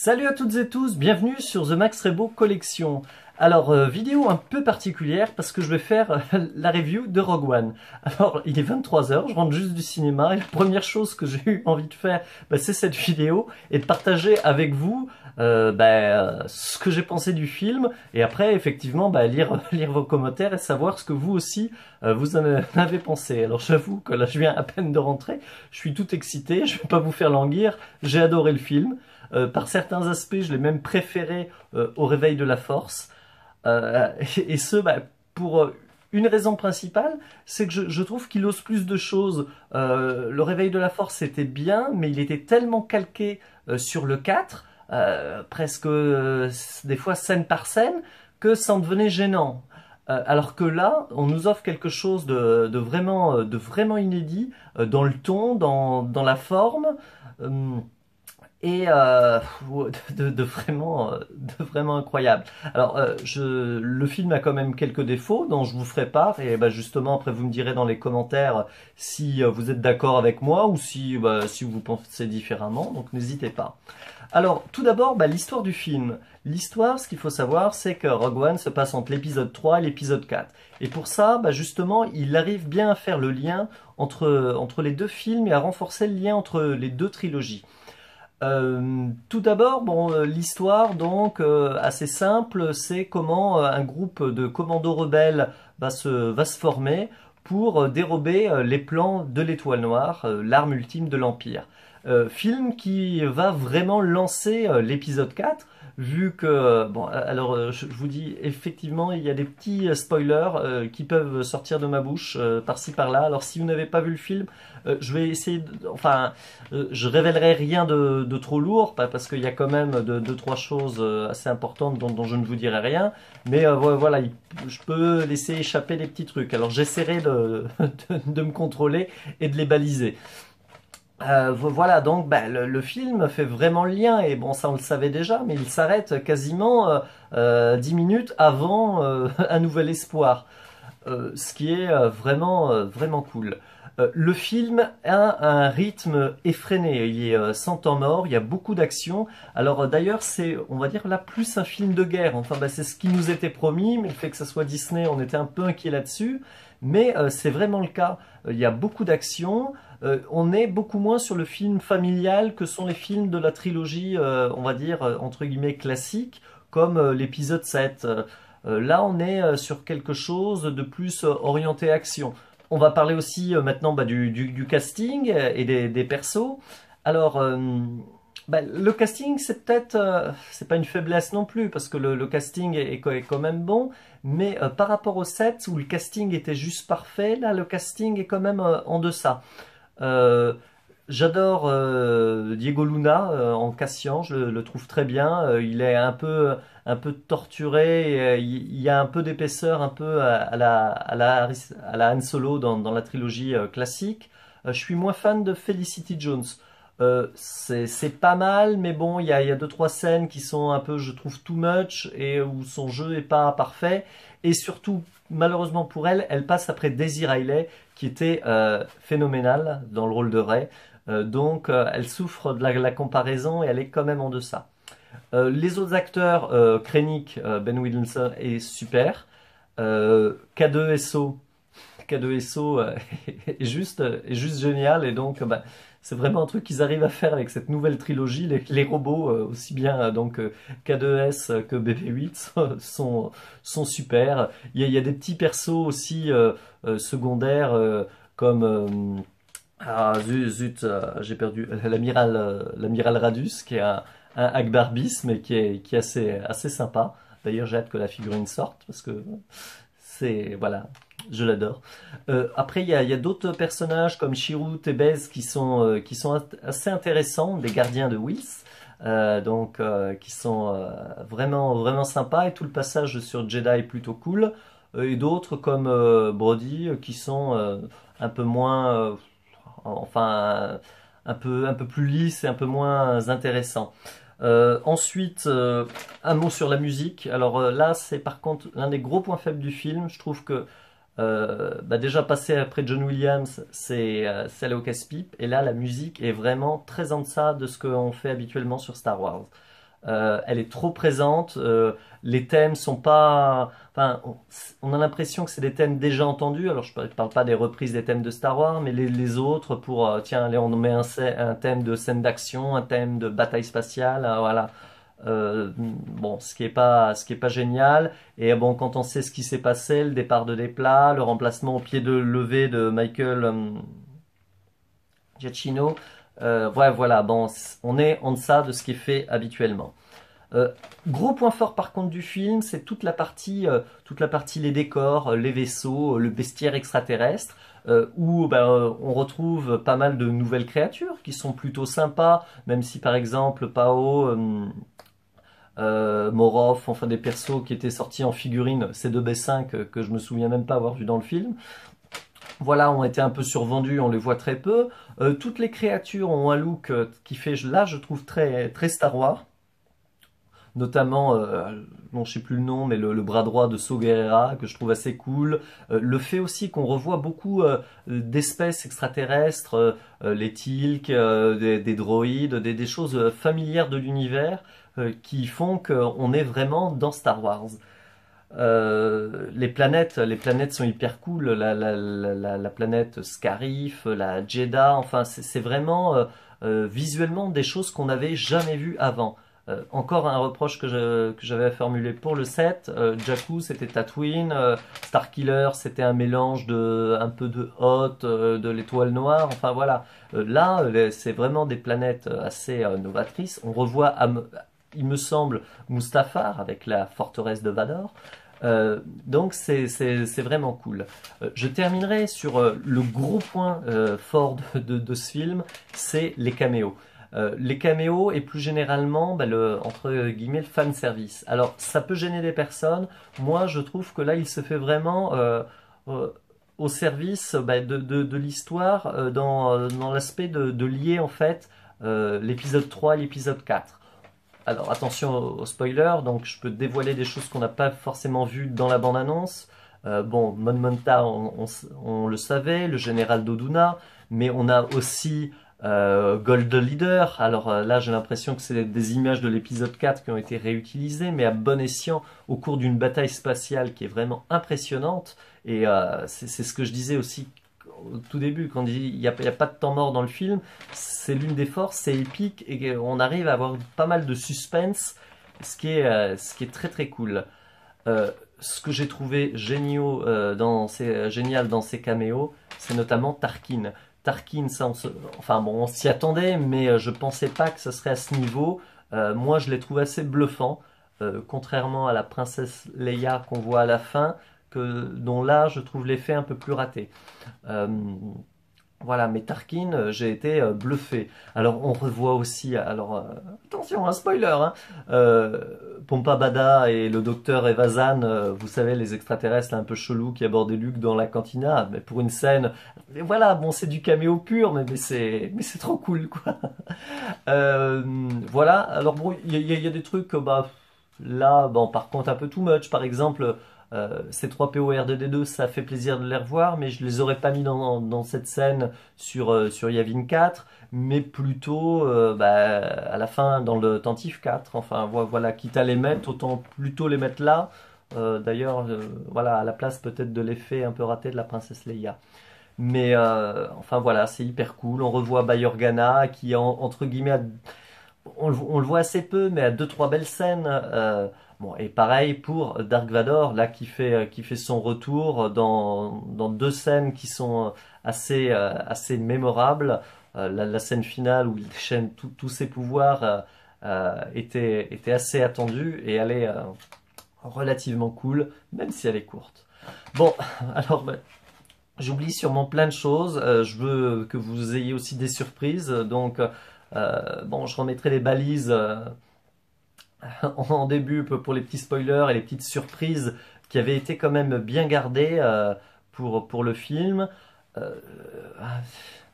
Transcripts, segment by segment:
Salut à toutes et tous, bienvenue sur The Max Rebo Collection. Alors, vidéo un peu particulière parce que je vais faire la review de Rogue One. Alors, il est 23 h, je rentre juste du cinéma et la première chose que j'ai eu envie de faire, c'est cette vidéo et de partager avec vous ce que j'ai pensé du film et après, effectivement, lire vos commentaires et savoir ce que vous aussi, vous en avez pensé. Alors, j'avoue que là, je viens à peine de rentrer, je suis tout excité, je vais pas vous faire languir, j'ai adoré le film. Par certains aspects, je l'ai même préféré au Réveil de la Force. Et ce, pour une raison principale, c'est que je trouve qu'il ose plus de choses. Le Réveil de la Force était bien, mais il était tellement calqué sur le 4, presque des fois scène par scène, que ça en devenait gênant. Alors que là, on nous offre quelque chose de vraiment inédit dans le ton, dans la forme. Euh, et de vraiment incroyable. Alors, le film a quand même quelques défauts dont je vous ferai part, et justement après vous me direz dans les commentaires si vous êtes d'accord avec moi ou si vous pensez différemment, donc n'hésitez pas. Alors, tout d'abord, l'histoire du film. L'histoire, ce qu'il faut savoir, c'est que Rogue One se passe entre l'épisode 3 et l'épisode 4. Et pour ça, justement, il arrive bien à faire le lien entre les deux films et à renforcer le lien entre les deux trilogies. Tout d'abord, l'histoire donc assez simple, c'est comment un groupe de commandos rebelles va se former pour dérober les plans de l'Étoile Noire, l'arme ultime de l'Empire. Film qui va vraiment lancer l'épisode 4, vu que, je vous dis, effectivement, il y a des petits spoilers qui peuvent sortir de ma bouche par-ci par-là. Alors si vous n'avez pas vu le film, je vais essayer, je révélerai rien de trop lourd, parce qu'il y a quand même deux, trois choses assez importantes dont je ne vous dirai rien, mais voilà, je peux laisser échapper des petits trucs. Alors j'essaierai de me contrôler et de les baliser. Voilà, donc le film fait vraiment le lien, et bon, ça on le savait déjà, mais il s'arrête quasiment 10 minutes avant Un Nouvel Espoir, ce qui est vraiment cool. Le film a un rythme effréné, il est sans temps mort, il y a beaucoup d'action. Alors d'ailleurs c'est, on va dire là, plus un film de guerre, enfin c'est ce qui nous était promis, mais le fait que ça soit Disney, on était un peu inquiet là-dessus, mais c'est vraiment le cas. Il y a beaucoup d'action, on est beaucoup moins sur le film familial que sont les films de la trilogie, on va dire, entre guillemets classique, comme l'épisode 7. Là on est sur quelque chose de plus orienté action. On va parler aussi maintenant du casting et des persos. Alors, le casting, c'est peut-être, c'est pas une faiblesse non plus, parce que le casting est quand même bon, mais par rapport au 7 où le casting était juste parfait, là le casting est quand même en deçà. Euh, J'adore Diego Luna en Cassian, je le trouve très bien. Il est un peu torturé, et, il y a un peu d'épaisseur, un peu à la Han Solo dans la trilogie classique. Je suis moins fan de Felicity Jones. C'est pas mal, mais bon, il y a deux trois scènes qui sont un peu, je trouve, too much et où son jeu est pas parfait. Et surtout, malheureusement pour elle, elle passe après Daisy Ridley, qui était phénoménale dans le rôle de Rey. Donc elle souffre de la comparaison et elle est quand même en deçà. Les autres acteurs, Krennic, Ben Wilson est super. K2SO, K2SO est juste génial, et donc c'est vraiment un truc qu'ils arrivent à faire avec cette nouvelle trilogie. Les robots, aussi bien K2S que BB-8 sont super. Il y a des petits persos aussi secondaires comme j'ai perdu l'amiral Radus, qui est un Akbar bis, mais qui est assez sympa. D'ailleurs, j'ai hâte que la figurine sorte parce que voilà, je l'adore. Après, il y a d'autres personnages comme Chirrut et Bez qui sont assez intéressants, des gardiens de Whis. Qui sont vraiment sympas, et tout le passage sur Jedi est plutôt cool. Et d'autres comme Brody qui sont un peu moins, un peu plus lisses et un peu moins intéressants. Ensuite, un mot sur la musique. Alors là, c'est par contre l'un des gros points faibles du film. Je trouve que déjà passer après John Williams, c'est aller au casse-pipe. Et là, la musique est vraiment très en deçà de ce qu'on fait habituellement sur Star Wars. elle est trop présente. Les thèmes sont pas, enfin, on a l'impression que c'est des thèmes déjà entendus. Alors je parle pas des reprises des thèmes de Star Wars, mais les autres pour, tiens, allez, on met un thème de scène d'action, un thème de bataille spatiale, voilà. Bon, ce qui est pas génial. Et bon, quand on sait ce qui s'est passé, le départ de Desplat, le remplacement au pied de levé de Michael Giacchino, ouais, voilà, bon, on est en deçà de ce qui est fait habituellement. Euh, Gros point fort par contre du film, c'est toute la partie les décors, les vaisseaux, le bestiaire extraterrestre, où on retrouve pas mal de nouvelles créatures qui sont plutôt sympas, même si par exemple Pao, Morov, enfin des persos qui étaient sortis en figurine, C2B5 que je me souviens même pas avoir vu dans le film, voilà, ont été un peu survendus, on les voit très peu. Toutes les créatures ont un look qui fait, là je trouve très Star Wars, notamment, bon, je sais plus le nom, mais le bras droit de Saw Gerrera, que je trouve assez cool. Le fait aussi qu'on revoit beaucoup d'espèces extraterrestres, les Teal'c, des droïdes, des choses familières de l'univers, qui font qu'on est vraiment dans Star Wars. Les planètes sont hyper cool. La planète Scarif, la Jedha, enfin, c'est vraiment visuellement des choses qu'on n'avait jamais vues avant. Encore un reproche que j'avais formulé pour le set. Jakku, c'était Tatooine. Starkiller, c'était un mélange de un peu de Hoth, de l'étoile noire. Enfin voilà. Là, c'est vraiment des planètes assez novatrices. On revoit, il me semble, Mustafar avec la forteresse de Vador. Donc c'est vraiment cool. Je terminerai sur le gros point fort de ce film, c'est les caméos. Les caméos et plus généralement entre guillemets le fan service. Alors ça peut gêner des personnes. Moi je trouve que là il se fait vraiment euh, au service de l'histoire dans l'aspect de lier en fait l'épisode 3 et l'épisode 4. Alors attention aux spoilers, donc je peux dévoiler des choses qu'on n'a pas forcément vues dans la bande-annonce. Bon, Mon Mothma, on le savait, le général d'Oduna, mais on a aussi Gold Leader. Alors là, j'ai l'impression que c'est des images de l'épisode 4 qui ont été réutilisées, mais à bon escient au cours d'une bataille spatiale qui est vraiment impressionnante. Et c'est ce que je disais aussi au tout début, quand il n'y a pas de temps mort dans le film, c'est l'une des forces, c'est épique et on arrive à avoir pas mal de suspense, ce qui est très cool. Ce que j'ai trouvé génial dans ces caméos, c'est notamment Tarkin. Tarkin, enfin bon, on s'y attendait, mais je pensais pas que ce serait à ce niveau. Moi, je l'ai trouvé assez bluffant, contrairement à la princesse Leia qu'on voit à la fin, dont là, je trouve l'effet un peu plus raté. Euh, voilà, mais Tarkin, j'ai été bluffé. Alors, on revoit aussi, alors attention, un spoiler, hein, Pompa Bada et le docteur Evazan, vous savez, les extraterrestres là, un peu chelous qui abordaient Luke dans la cantina, mais pour une scène, mais voilà, bon, c'est du caméo pur, mais c'est trop cool, quoi. Euh, voilà, alors bon, il y a des trucs, là, bon, par contre, un peu too much, par exemple. C3PO et R2D2, ça fait plaisir de les revoir, mais je les aurais pas mis dans cette scène sur Yavin 4, mais plutôt à la fin dans le Tantive 4. Enfin voilà, quitte à les mettre, autant plutôt les mettre là. D'ailleurs, voilà, à la place peut-être de l'effet un peu raté de la princesse Leia. Mais enfin voilà, c'est hyper cool. On revoit Bay-Organa qui entre guillemets on le voit assez peu, mais à deux trois belles scènes. Bon, et pareil pour Dark Vador, là qui fait son retour dans deux scènes qui sont assez mémorables. La scène finale où il déchaîne tous ses pouvoirs était assez attendue et elle est relativement cool, même si elle est courte. Bon, alors j'oublie sûrement plein de choses. Je veux que vous ayez aussi des surprises, donc bon, je remettrai les balises en début pour les petits spoilers et les petites surprises qui avaient été quand même bien gardées pour le film. Euh, ah,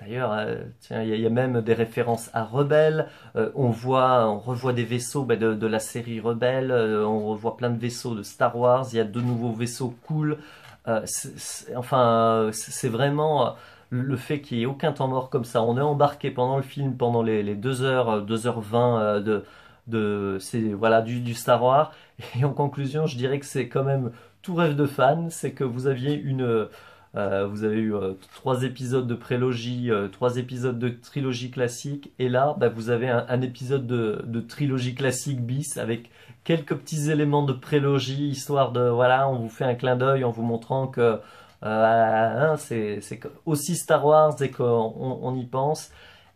D'ailleurs, tiens, il y a même des références à Rebelle. On revoit des vaisseaux de la série Rebelle. On revoit plein de vaisseaux de Star Wars. Il y a de nouveaux vaisseaux cool. C'est vraiment le fait qu'il n'y ait aucun temps mort comme ça. On est embarqué pendant le film, pendant les 2 heures, 2h20 c'est voilà du Star Wars. Et en conclusion, je dirais que c'est quand même tout rêve de fan, c'est que vous aviez vous avez eu 3 épisodes de prélogie, 3 épisodes de trilogie classique, et là, bah, vous avez un épisode de trilogie classique bis avec quelques petits éléments de prélogie, histoire de, voilà, on vous fait un clin d'œil en vous montrant que c'est aussi Star Wars et qu'on y pense.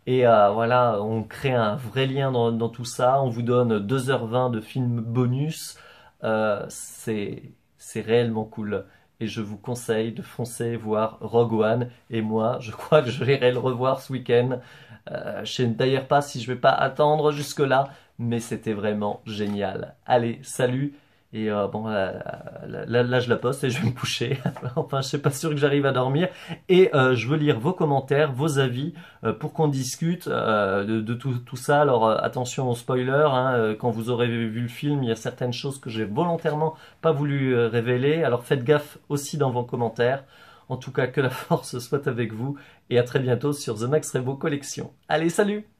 Et voilà, on crée un vrai lien dans tout ça. On vous donne 2h20 de film bonus. C'est réellement cool. Et je vous conseille de foncer voir Rogue One. Et moi, je crois que je vais le revoir ce week-end. Je sais d'ailleurs pas si je vais pas attendre jusque-là, mais c'était vraiment génial. Allez, salut! Et bon, là, je la poste et je vais me coucher. Enfin, je suis pas sûr que j'arrive à dormir. Et je veux lire vos commentaires, vos avis, pour qu'on discute de tout ça. Alors attention aux spoilers, hein, quand vous aurez vu le film, il y a certaines choses que j'ai volontairement pas voulu révéler. Alors faites gaffe aussi dans vos commentaires. En tout cas, que la force soit avec vous. Et à très bientôt sur The Max Rebo Collection. Allez, salut!